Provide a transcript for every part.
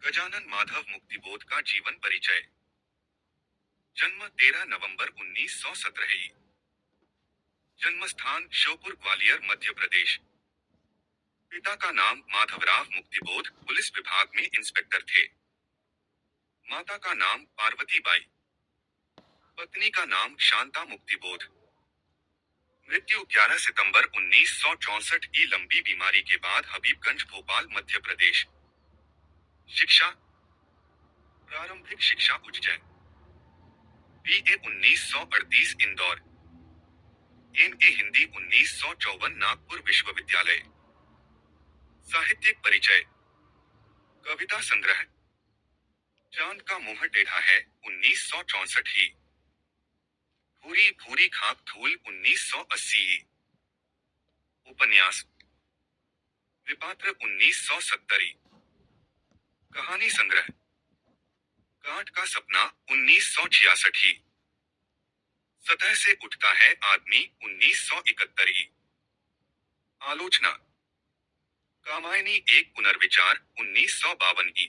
गजानन माधव मुक्तिबोध का जीवन परिचय। जन्म 13 नवंबर 1917। जन्मस्थान श्योपुर ग्वालियर मध्य प्रदेश। पिता का नाम माधवराव मुक्तिबोध पुलिस विभाग में इंस्पेक्टर थे। माता का नाम पार्वती बाई। पत्नी का नाम शांता मुक्तिबोध। मृत्यु 11 सितंबर 1964 की लंबी बीमारी के बाद हबीबगंज भोपाल मध्य प्रदेश। शिक्षा। प्रारंभिक शिक्षा उज्जैन। BA 1938 इंदौर। MA हिंदी 1954 नागपुर विश्वविद्यालय। साहित्यिक परिचय। कविता संग्रह चांद का मुंह टेढ़ा है 1964 ही। भूरी भूरी खाक धूल 1980। उपन्यास विपात्र 1970। कहानी संग्रह काट का सपना 1966। सतह से उठता है आदमी 1971। आलोचना कामायनी एक पुनर्विचार 1952।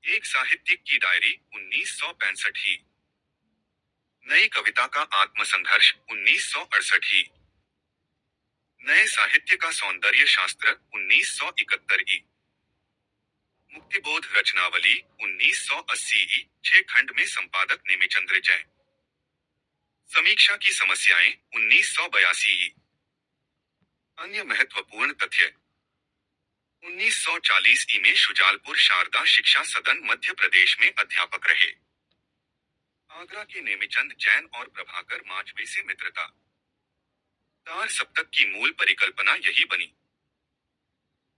एक साहित्यिक की डायरी 1965। नई कविता का आत्मसंघर्ष 1968। नए साहित्य का सौंदर्य शास्त्र 1971। मुक्तिबोध रचनावली 1980। 6 खंड में संपादक नेमिचंद्र जैन। समीक्षा की समस्याएं 1982। अन्य महत्वपूर्ण तथ्य 1940 में शुजालपुर शारदा शिक्षा सदन मध्य प्रदेश में अध्यापक रहे। आगरा के नेमिचंद जैन और प्रभाकर माजवे से मित्रता। तार सप्तक की मूल परिकल्पना यही बनी।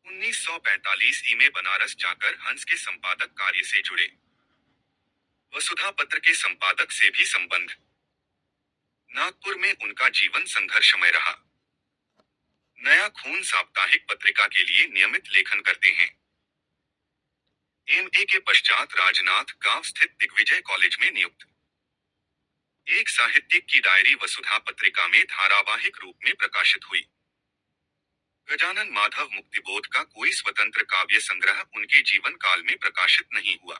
1945 में बनारस जाकर हंस के संपादक कार्य से जुड़े। वसुधा पत्र के संपादक से भी संबंध। नागपुर में उनका जीवन संघर्षमय रहा। नया खून साप्ताहिक पत्रिका के लिए नियमित लेखन करते हैं। MA के पश्चात राजनाथ गांव स्थित दिग्विजय कॉलेज में नियुक्त। एक साहित्यिक की डायरी वसुधा पत्रिका में धारावाहिक रूप में प्रकाशित हुई। गजानन माधव मुक्तिबोध का कोई स्वतंत्र काव्य संग्रह उनके जीवन काल में प्रकाशित नहीं हुआ।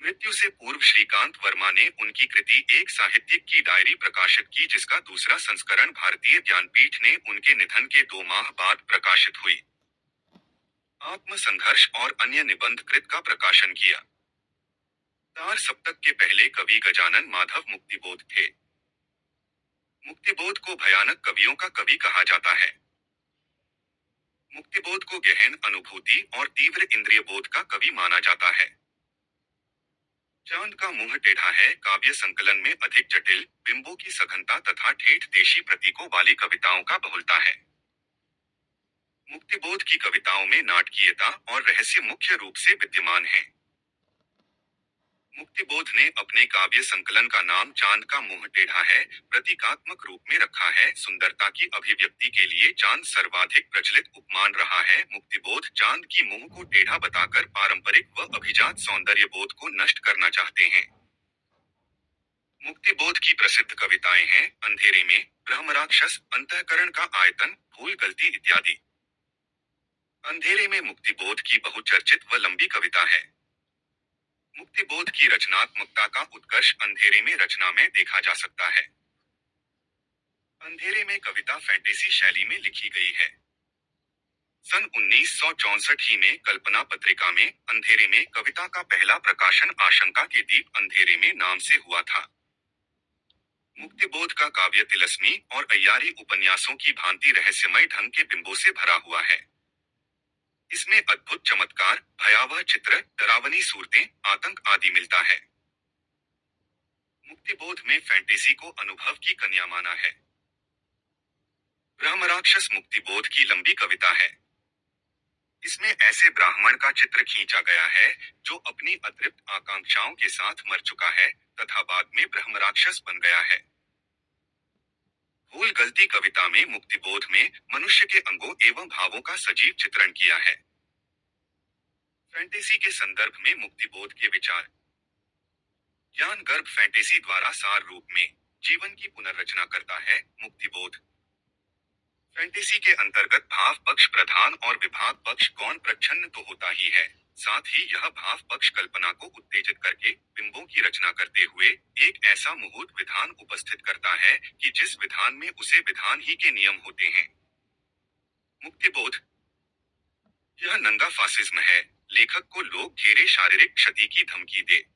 मृत्यु से पूर्व श्रीकांत वर्मा ने उनकी कृति एक साहित्यिक की डायरी प्रकाशित की, जिसका दूसरा संस्करण भारतीय ज्ञानपीठ ने उनके निधन के 2 माह बाद प्रकाशित हुई। आत्मसंघर्ष और अन्य निबंध कृत का प्रकाशन किया। तार सप्तक के पहले कवि गजानन माधव मुक्तिबोध थे। मुक्तिबोध को भयानक कवियों का कवि कहा जाता है। मुक्तिबोध को गहन अनुभूति और तीव्र इंद्रिय बोध का कवि माना जाता है। चांद का मुंह टेढ़ा है काव्य संकलन में अधिक जटिल बिंबों की सघनता तथा ठेठ देशी प्रतीकों वाली कविताओं का बहुलता है। मुक्तिबोध की कविताओं में नाटकीयता और रहस्य मुख्य रूप से विद्यमान है। मुक्तिबोध ने अपने काव्य संकलन का नाम चांद का मुंह टेढ़ा है प्रतीकात्मक रूप में रखा है। सुंदरता की अभिव्यक्ति के लिए चांद सर्वाधिक प्रचलित उपमान रहा है। मुक्तिबोध चांद की मुंह को टेढ़ा बताकर पारंपरिक व अभिजात सौंदर्य बोध को नष्ट करना चाहते हैं। मुक्तिबोध की प्रसिद्ध कविताएं हैं अंधेरे में, ब्रह्मराक्षस, अंतःकरण का आयतन, भूल गलती इत्यादि। अंधेरे में मुक्तिबोध की बहुचर्चित व लंबी कविता है। मुक्तिबोध की रचनात्मकता का उत्कर्ष अंधेरे में रचना में देखा जा सकता है। अंधेरे में कविता फैंटेसी शैली में लिखी गई है। सन 1964 ही में कल्पना पत्रिका में अंधेरे में कविता का पहला प्रकाशन आशंका के दीप अंधेरे में नाम से हुआ था। मुक्तिबोध का काव्य तिलस्मी और अय्यारी उपन्यासों की भांति रहस्यमय ढंग के बिंबों से भरा हुआ है। इसमें अद्भुत चमत्कार, भयावह चित्र, डरावनी सूरतें, आतंक आदि मिलता है। मुक्तिबोध में फैंटेसी को अनुभव की कन्या माना है। ब्रह्मराक्षस मुक्तिबोध की लंबी कविता है। इसमें ऐसे ब्राह्मण का चित्र खींचा गया है जो अपनी अतृप्त आकांक्षाओं के साथ मर चुका है तथा बाद में ब्रह्मराक्षस बन गया है। भूल गलती कविता में मुक्तिबोध में मनुष्य के अंगों एवं भावों का सजीव चित्रण किया है। फैंटेसी के संदर्भ में मुक्तिबोध के विचार। ज्ञान गर्भ फैंटेसी द्वारा सार रूप में जीवन की पुनर्रचना करता है। मुक्तिबोध फैंटेसी के अंतर्गत भाव पक्ष प्रधान और विभाग पक्ष गौण प्रच्छन्न तो होता ही है, साथ ही यह भाव पक्ष कल्पना को उत्तेजित करके बिंबों की रचना करते हुए एक ऐसा मुहूर्त विधान उपस्थित करता है कि जिस विधान में उसे विधान ही के नियम होते हैं। मुक्तिबोध। यह नंगा फासिज्म है। लेखक को लोग घेरे शारीरिक क्षति की धमकी दे,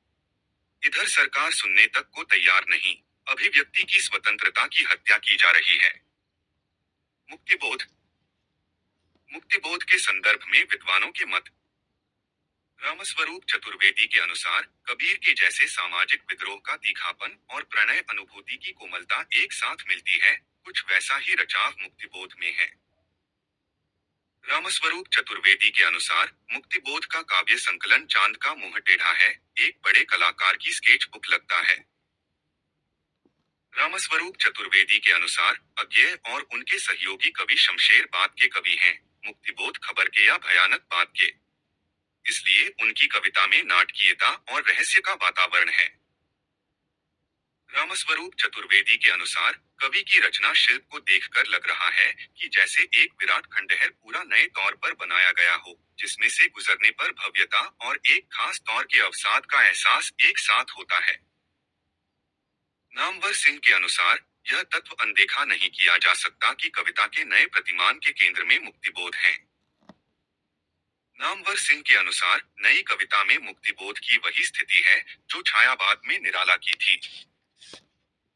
इधर सरकार सुनने तक को तैयार नहीं, अभिव्यक्ति की स्वतंत्रता की हत्या की जा रही है। मुक्तिबोध। मुक्तिबोध के संदर्भ में विद्वानों के मत। रामस्वरूप चतुर्वेदी के अनुसार कबीर के जैसे सामाजिक विद्रोह का तीखापन और प्रणय अनुभूति की कोमलता एक साथ मिलती है, कुछ वैसा ही रचाव मुक्तिबोध में है। रामस्वरूप चतुर्वेदी के अनुसार मुक्तिबोध का काव्य संकलन चांद का मुंह टेढ़ा है, एक बड़े कलाकार की स्केच बुक लगता है। रामस्वरूप चतुर्वेदी के अनुसार अज्ञेय और उनके सहयोगी कवि शमशेर बात के कवि हैं, मुक्तिबोध खबर के या भयानक बात के। इसलिए उनकी कविता में नाटकीयता और रहस्य का वातावरण है। रामस्वरूप चतुर्वेदी के अनुसार कवि की रचना शिल्प को देखकर लग रहा है कि जैसे एक विराट खंडहर पूरा नए तौर पर बनाया गया हो, जिसमें से गुजरने पर भव्यता और एक खास तौर के अवसाद का एहसास एक साथ होता है। नामवर सिंह के अनुसार यह तत्व अनदेखा नहीं किया जा सकता कि कविता के नए प्रतिमान के केंद्र में मुक्तिबोध है। नामवर सिंह के अनुसार नई कविता में मुक्तिबोध की वही स्थिति है जो छायावाद में निराला की थी।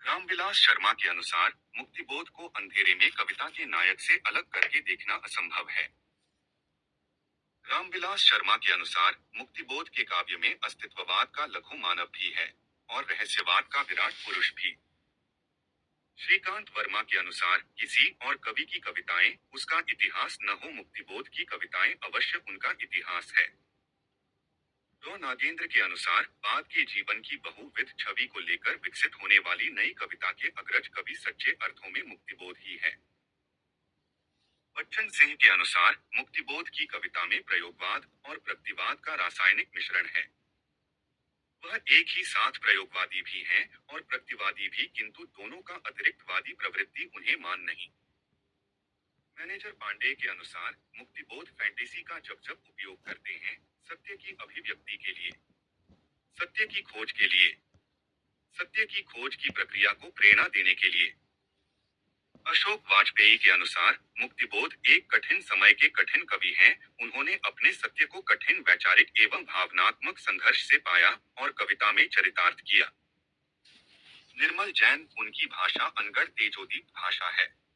रामविलास शर्मा के अनुसार मुक्तिबोध को अंधेरे में कविता के नायक से अलग करके देखना असंभव है। रामविलास शर्मा के अनुसार मुक्तिबोध के काव्य में अस्तित्ववाद का लघु मानव भी है और रहस्यवाद का विराट पुरुष भी। श्रीकांत वर्मा के अनुसार किसी और कवि की कविताएं उसका इतिहास न हो, मुक्तिबोध की कविताएं अवश्य उनका इतिहास है। डॉ नागेंद्र के अनुसार बाद के जीवन की बहुविध छवि को लेकर विकसित होने वाली नई कविता के अग्रज कवि सच्चे अर्थों में मुक्तिबोध ही है। बच्चन सिंह के अनुसार मुक्तिबोध की कविता में प्रयोगवाद और प्रगतिवाद का रासायनिक मिश्रण है। वह एक ही साथ प्रयोगवादी भी हैं और प्रगतिवादी भी, किंतु दोनों का अतिरिक्तवादी प्रवृत्ति उन्हें मान नहीं। मैनेजर पांडे के अनुसार मुक्तिबोध फैंटेसी का जब जब उपयोग करते हैं सत्य की अभिव्यक्ति के लिए, सत्य की खोज के लिए, सत्य की खोज की प्रक्रिया को प्रेरणा देने के लिए। अशोक वाजपेयी के अनुसार मुक्तिबोध एक कठिन समय के कठिन कवि हैं, उन्होंने अपने सत्य को कठिन वैचारिक एवं भावनात्मक संघर्ष से पाया और कविता में चरितार्थ किया। निर्मल जैन, उनकी भाषा अनगढ़ तेजोदीप्त भाषा है।